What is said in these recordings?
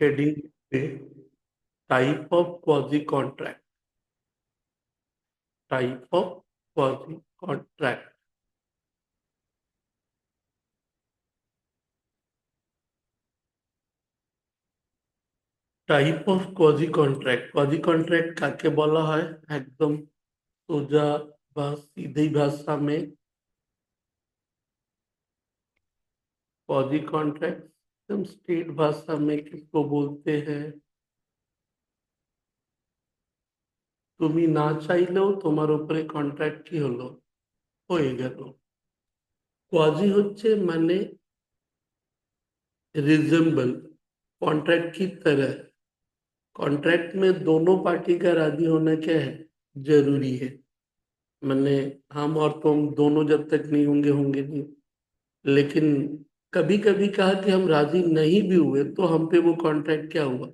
Heading पे type of quasi contract. Type of quasi contract. Type of quasi contract काके বলা হয় একদম সোজা বা सीधी भाषा में। क्वाजी कॉन्ट्रैक्ट एकदम स्ट्रेट भाषा में किसको बोलते हैं? তুমি না চাইলেও তোমার উপরে কন্ট্রাক্ট কি হলো, হয়ে গেল। क्वाजी হচ্ছে মানে रिजेम्बल, कॉन्ट्रैक्ट की तरह। कॉन्ट्रैक्ट में दोनों पार्टी का राजी होना क्या है, जरूरी है। मैंने हम और तुम दोनों जब तक नहीं होंगे होंगे नहीं। लेकिन कभी कभी कहा कि हम राजी नहीं भी हुए तो हम पे वो कॉन्ट्रैक्ट क्या हुआ,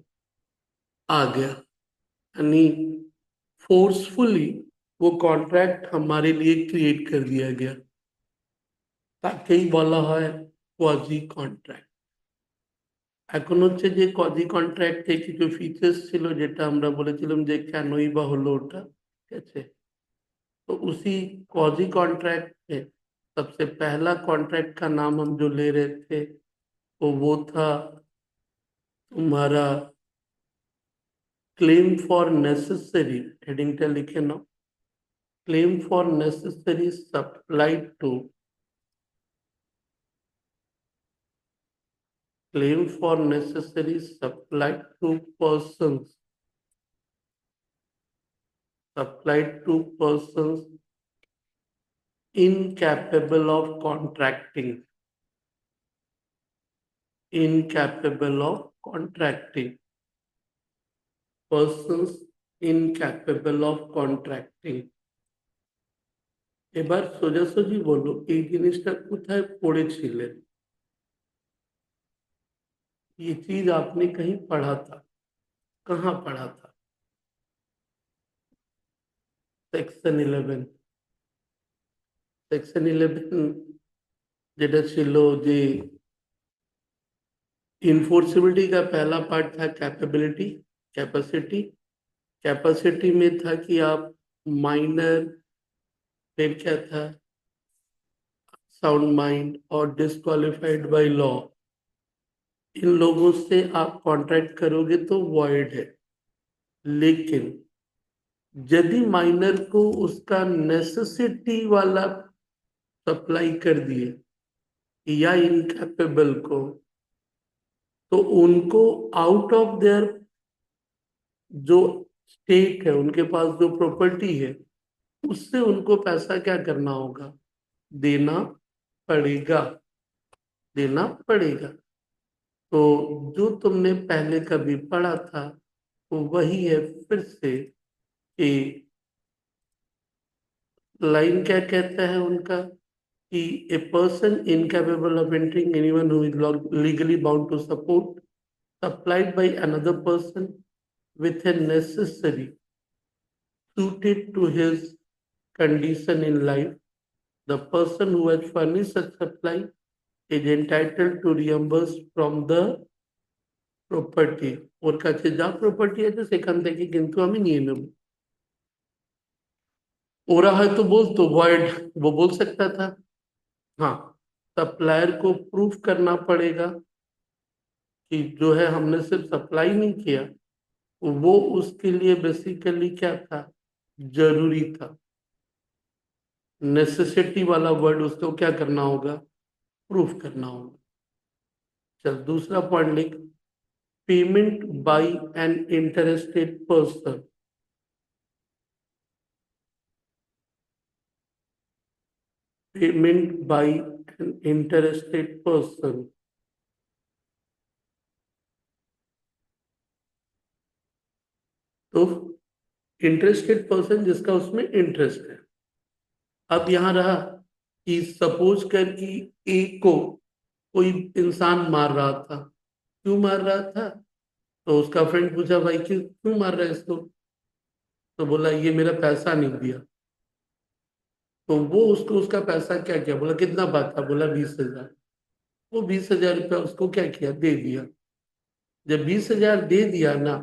आ गया। यानी फोर्सफुली वो कॉन्ट्रैक्ट हमारे लिए क्रिएट कर दिया गया, তাকেই বলা হয় কোয়াজি কন্ট্রাক্ট। এখন হচ্ছে যে কোয়াজি কন্ট্রাক্টে কিছু ফিচার্স ছিল যেটা আমরা বলেছিলাম যে কেনই বা হলো ওটা, ঠিক আছে। तो उसी क्वाजी कॉन्ट्रैक्ट में सबसे पहला कॉन्ट्रैक्ट का नाम हम जो ले रहे थे वो था तुम्हारा क्लेम फॉर नेसेसरी। हेडिंग टा लिखे ना, claim for necessary supplied to, claim for necessary supplied to persons, supplied to persons incapable of contracting, incapable of contracting, persons incapable of contracting। এবার সোজাসুজি বলো এই জিনিসটা কোথায় পড়েছিলেন? ये चीज आपने कहीं पढ़ा था, कहाँ पढ़ा था? সেকশন 11। সেকশন 11 যেটা ছিল যে इन्फोर्सिबिलिटी का पहला पार्ट था कैपेबिलिटी, कैपेसिटी। कैपेसिटी में था कि आप माइनर, फिर क्या था, साउंड माइंड और डिस्क्वालिफाइड बाय लॉ। इन लोगों से आप कॉन्ट्रैक्ट करोगे तो वॉइड है। लेकिन यदि माइनर को उसका नेसेसिटी वाला सप्लाई कर दिए या इनकैपेबल को, तो उनको आउट ऑफ देयर जो स्टेट है, उनके पास जो प्रॉपर्टी है, उससे उनको पैसा क्या करना होगा, देना पड़ेगा, देना पड़ेगा। तो जो तुमने पहले कभी पढ़ा था वो वही है फिर से कि लाइन क्या कहता है उनका कि a person incapable of entering anyone who is legally bound to support supplied by another person with a necessary suited to his condition in life, the person who has furnished such supply is entitled to reimburse from the property। ওর কাছে যা property আছে সেখান থেকে কিন্তু আমি নিয়ে নেব। ओरा है तो बोल तो void, वो बोल सकता था। हाँ, सप्लायर को प्रूफ करना पड़ेगा कि जो है हमने सिर्फ सप्लाई नहीं किया, वो उसके लिए बेसिकली क्या था, जरूरी था। नेसेसिटी वाला वर्ड उसको क्या करना होगा, प्रूफ करना होगा। चल दूसरा पॉइंट लिख, payment by an interested person. Payment by an interested person. तो इंटरेस्टेड पर्सन जिसका उसमें इंटरेस्ट है। अब यहां रहा कि सपोज कर कि ए को कोई इंसान मार रहा था। क्यों मार रहा था? तो उसका फ्रेंड पूछा भाई क्यों क्यों मार रहा है इसको? तो बोला ये मेरा पैसा नहीं दिया। तो वो उसको उसका पैसा क्या किया, बोला कितना बात था, बोला 20,000। वो 20,000 रुपया उसको क्या किया, दे दिया। जब 20,000 दे दिया ना,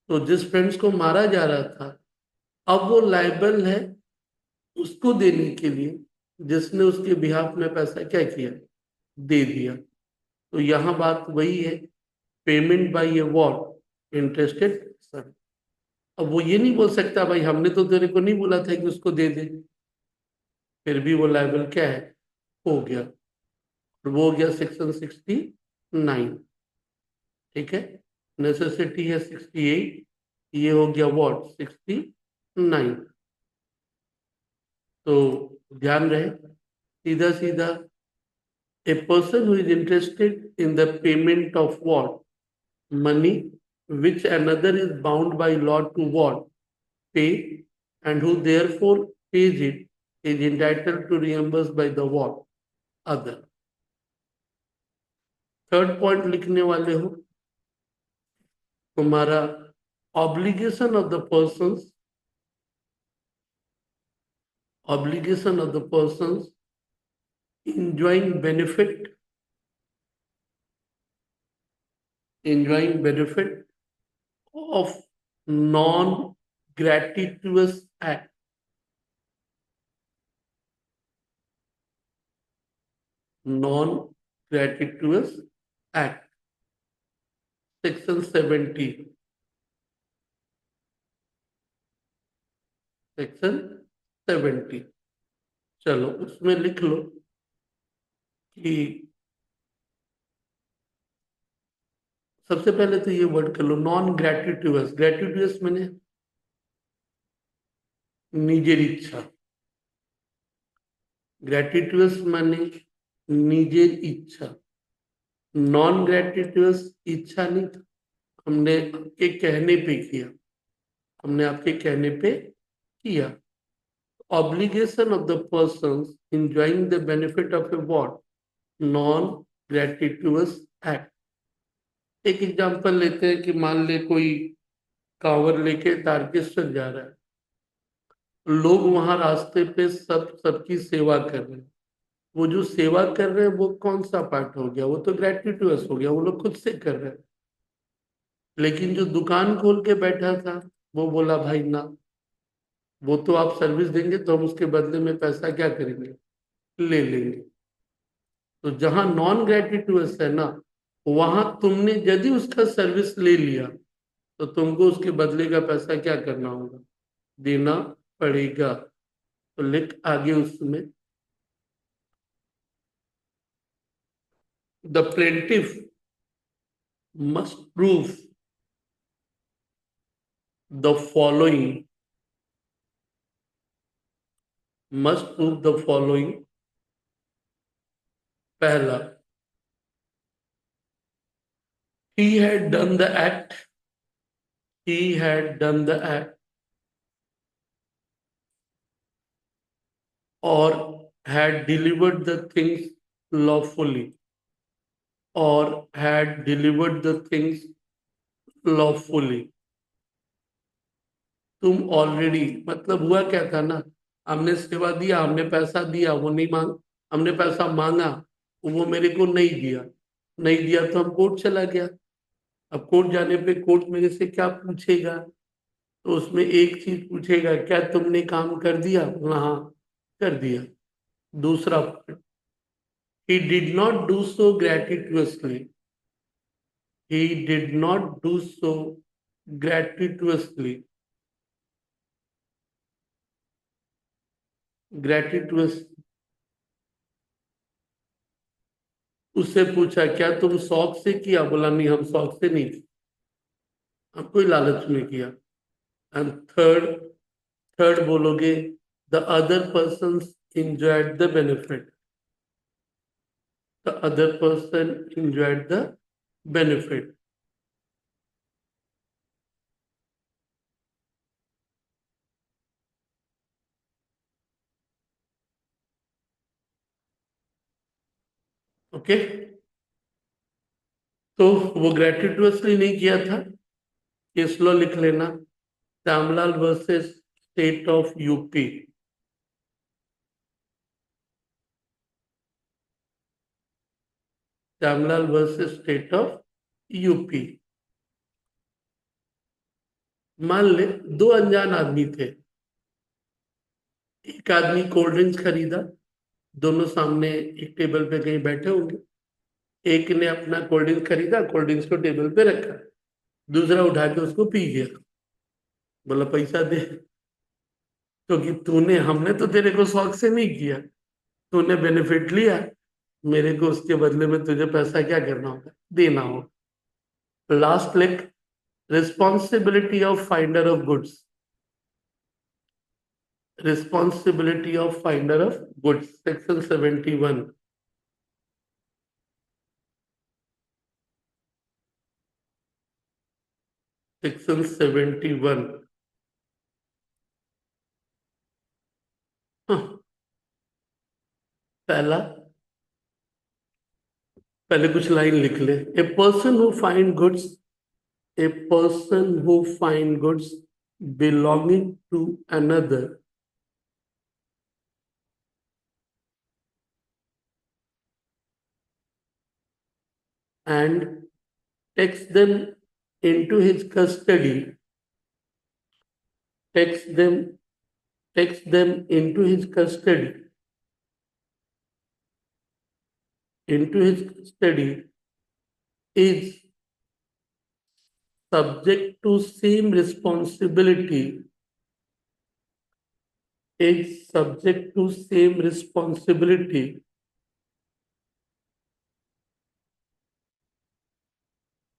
तो जिस फ्रेंड्स को मारा जा रहा था, अब वो लायबल है उसको देने के लिए जिसने उसके बिहाफ में पैसा क्या किया, दे दिया। तो यहाँ बात वही है, payment by A what, interested sir. अब वो ये नहीं बोल सकता भाई हमने तो तेरे को नहीं बोला था कि उसको दे दे, फिर भी वो लायबल क्या है, हो गया। और वो हो गया सेक्शन 69। ठीक है, नेसेसिटी है 68, ये हो गया व्हाट, 69। तो ध्यान रहे, सीधा सीधा, ए person who is interested in the payment of what, money which another is bound by law to what, pay, and who therefore pays it, is entitled to reimburse by the what, other। Third point लिखने वाले हो, तुम्हारा obligation of the person, obligation of the persons enjoying benefit of non gratuitous act, non gratuitous act, section 70, section 70। चलो उसमें लिख लो कि सबसे पहले तो ये वर्ड कर लो, नॉन ग्रेटिट्यूअस। ग्रेटिट्यूअस मैंने निजेर इच्छा, ग्रेटिट्यूअस माने निजेर इच्छा, नॉन ग्रेटिट्यूअस इच्छा नहीं था, हमने आपके कहने पे किया, हमने आपके कहने पे किया। Obligation of the person enjoying the benefit of a what, non gratuitous act. एक एग्जांपल लेते हैं कि मान ले कोई कांवर लेके तारकेश्वर जा रहा है, लोग वहां रास्ते पे सबकी सेवा कर रहे हैं। वो जो सेवा कर रहे हैं वो कौन सा पार्ट हो गया, वो तो ग्रेटिट्यूअस हो गया, वो लोग खुद से कर रहे हैं। लेकिन जो दुकान खोल के बैठा था, वो बोला भाई ना, वो तो आप सर्विस देंगे तो हम उसके बदले में पैसा क्या करेंगे, ले लेंगे। तो जहां नॉन ग्रेटिट्यूअस है ना, वहां तुमने यदि उसका सर्विस ले लिया तो तुमको उसके बदले का पैसा क्या करना होगा, देना पड़ेगा। तो लिख आगे उसमें, the plaintiff must prove the following, must prove the following. पहला, he had done the act, he had done the act, or had delivered the things lawfully, or had delivered the things lawfully। तुम already, मतलब हुआ क्या था ना, हमने सेवा दिया, हमने पैसा दिया, वो नहीं मांग, हमने पैसा मांगा, वो मेरे को नहीं दिया, नहीं दिया तो हम कोर्ट चला गया। अब कोर्ट जाने पे कोर्ट मेरे से क्या पूछेगा, तो उसमें एक चीज पूछेगा, क्या तुमने काम कर दिया, हाँ कर दिया। दूसरा, he did not do so gratuitously, he did not do so gratuitously, gratuitous। उससे पूछा क्या तुम शौक से किया, बोला नहीं हम शौक से नहीं, हम कोई लालच में किया। एंड थर्ड, थर्ड बोलोगे, the other person enjoyed the benefit, the other person enjoyed the benefit। Okay, तो वो ग्रेटिटुअसली नहीं किया था, केस लॉ लिख लेना, Shyamlal versus state of UP, Shyamlal versus state of UP. मान ले दो अनजान आदमी थे, एक आदमी कोल्ड ड्रिंक्स खरीदा, दोनों सामने एक टेबल पे कहीं बैठे होंगे, एक ने अपना कोल्ड ड्रिंक्स खरीदा, कोल्ड ड्रिंक्स को टेबल पे रखा, दूसरा उठा के उसको पी गया, बोला पैसा दे, क्योंकि तूने, हमने तो तेरे को शौक से नहीं किया, तूने बेनिफिट लिया, मेरे को उसके बदले में तुझे पैसा क्या करना होगा, देना होगा। लास्ट लिख, responsibility of finder of goods, responsibility of finder of goods, section 71। Section 71। हाँ, पहला, पहले कुछ लाइन लिख ले। A person who find goods, a person who find goods belonging to another and takes them into his custody, takes them takes them into his custody, is subject to same responsibility, is subject to same responsibility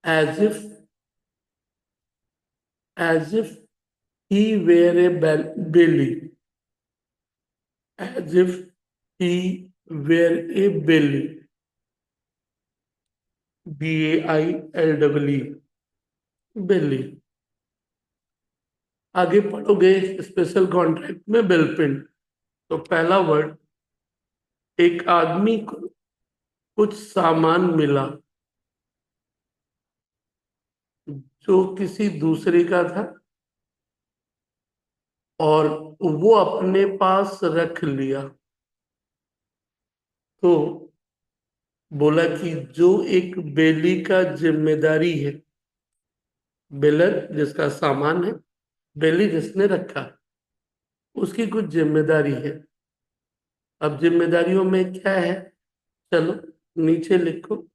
as if as if he were a belly, as if he were a belly, BAILEE, belly। आगे पढ़ोगे special contract में bill pin. तो पहला word, एक आदमी को कुछ सामान मिला जो किसी दूसरे का था और वो अपने पास रख लिया, तो बोला कि जो एक बेली का जिम्मेदारी है, बेलर जिसका सामान है, बेली जिसने रखा, उसकी कुछ जिम्मेदारी है। अब जिम्मेदारियों में क्या है, चलो नीचे लिखो।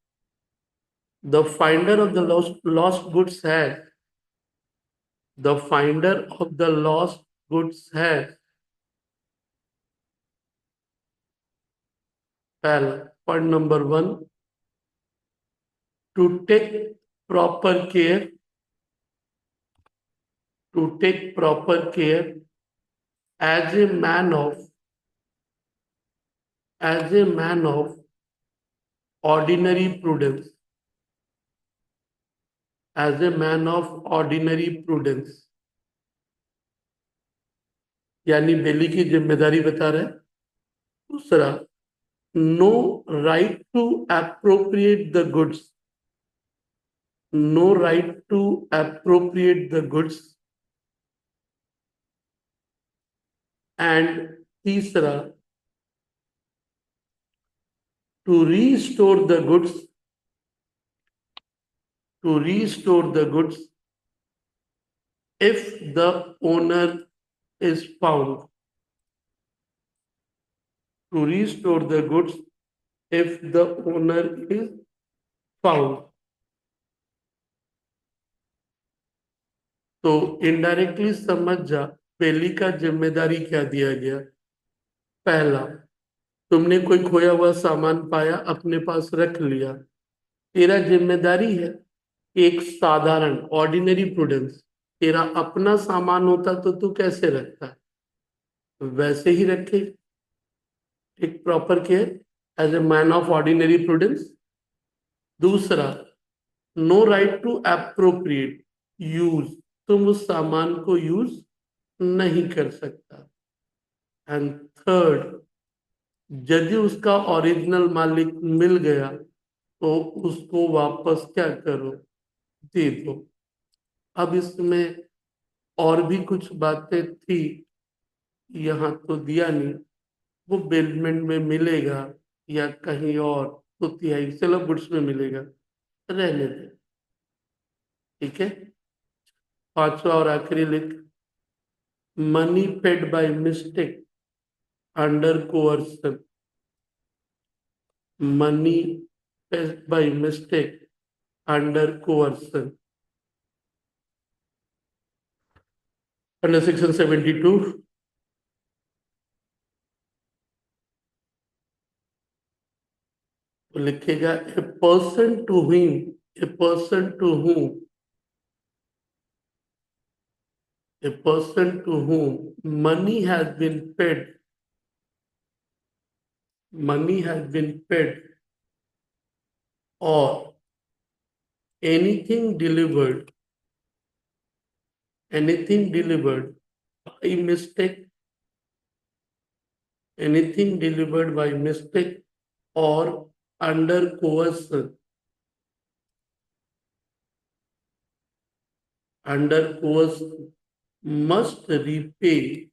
The finder of the lost goods है, the finder of the lost goods है, पहला point number 1, to take proper care, to take proper care as a man of, as a man of ordinary prudence, as a man of ordinary prudence, यानी bailee की जिम्मेदारी बता रहे। दूसरा, no right to appropriate the goods, no right to appropriate the goods, and तीसरा, to restore the goods, to restore the goods if the owner is found, to restore the goods if the owner is found। तो indirectly समझ जा पहली का जिम्मेदारी क्या दिया गया। पहला, तुमने कोई खोया हुआ सामान पाया, अपने पास रख लिया, तेरा जिम्मेदारी है। एक साधारण ऑर्डिनरी प्रूडेंस, तेरा अपना सामान होता तो तू कैसे रखता, वैसे ही रखे, take proper care as a man of ordinary prudence. दूसरा, no right to appropriate use, तुम उस सामान को यूज नहीं कर सकता। एंड थर्ड, यदि उसका ओरिजिनल मालिक मिल गया तो उसको वापस क्या करो, दे दो। अब इसमें और भी कुछ बातें थी, यहाँ तो दिया नहीं, वो बेलमेंट में मिलेगा या कहीं और तो तिहाई चलो गुड्स में मिलेगा, रहने दे, ठीक है। पांचवा और आखिरी लिख, money paid by mistake under coercion, money paid by mistake under coercion, under section 72 तो लिखेगा a person to whom, a person to whom, a person to whom money has been paid, money has been paid, or anything delivered, anything delivered by mistake, anything delivered by mistake or under coercion, under coercion, must repay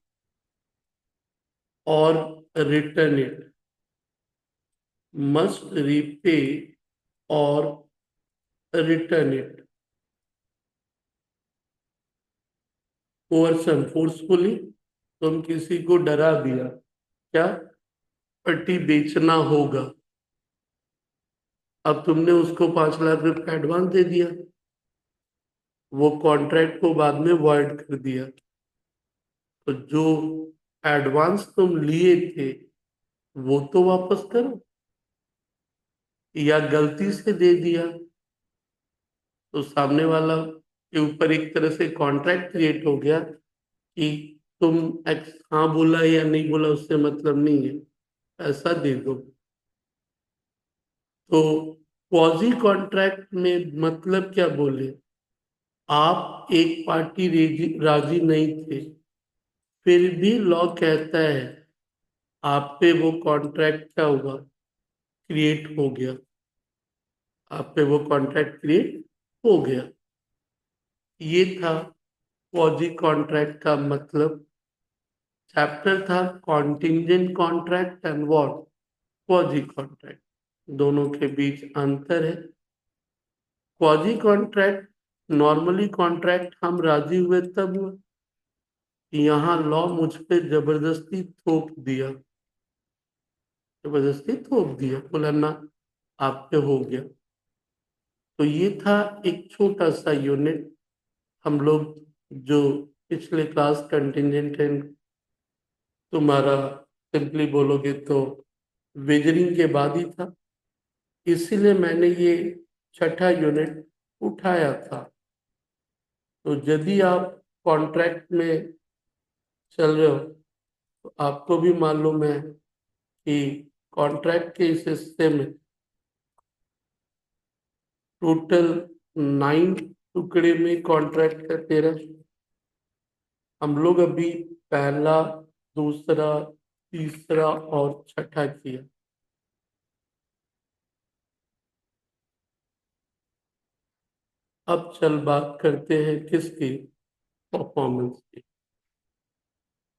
or return it, must repay or return it. Coercion, forcefully, तुम किसी को डरा दिया, क्या पट्टी बेचना होगा, अब तुमने उसको 5 लाख रुपए एडवांस दे दिया, वो कॉन्ट्रैक्ट को बाद में वॉइड कर दिया, तो जो एडवांस तुम लिए थे वो तो वापस करो, या गलती से दे दिया तो सामने वाला के ऊपर एक तरह से कॉन्ट्रैक्ट क्रिएट हो गया कि तुम एक्स हाँ बोला या नहीं बोला उससे मतलब नहीं है, पैसा दे दो। तो क्वाजी कॉन्ट्रैक्ट में मतलब क्या बोले, आप एक पार्टी राजी नहीं थे, फिर भी लॉ कहता है आप पे वो कॉन्ट्रैक्ट क्या होगा, क्रिएट हो गया, आप पे वो कॉन्ट्रैक्ट क्रिएट हो गया। ये था फौजी कॉन्ट्रैक्ट का मतलब। चैप्टर था कॉन्टिंजेंट कॉन्ट्रैक्ट एंड व्हाट, फौजी कॉन्ट्रैक्ट, दोनों के बीच अंतर है। फौजी कॉन्ट्रैक्ट, नॉर्मली कॉन्ट्रैक्ट हम राजी हुए तब हुआ, यहाँ लॉ मुझ पे जबरदस्ती थोप दिया, जबरदस्ती थोप दिया, बोला ना आप पे हो गया। तो ये था एक छोटा सा यूनिट, हम लोग जो पिछले क्लास कंटिजेंट एंड, तुम्हारा सिंपली बोलोगे तो वेजरिंग के बाद ही था, इसीलिए मैंने ये छठा यूनिट उठाया था। तो यदि आप कॉन्ट्रैक्ट में चल रहे हो तो आपको भी मालूम है कि कॉन्ट्रैक्ट के इस हिस्से में टोटल 9 टुकड़े में कॉन्ट्रैक्ट का 13, हम लोग अभी पहला, दूसरा, तीसरा और छठा किया। अब चल बात करते हैं किसकी, परफॉर्मेंस की।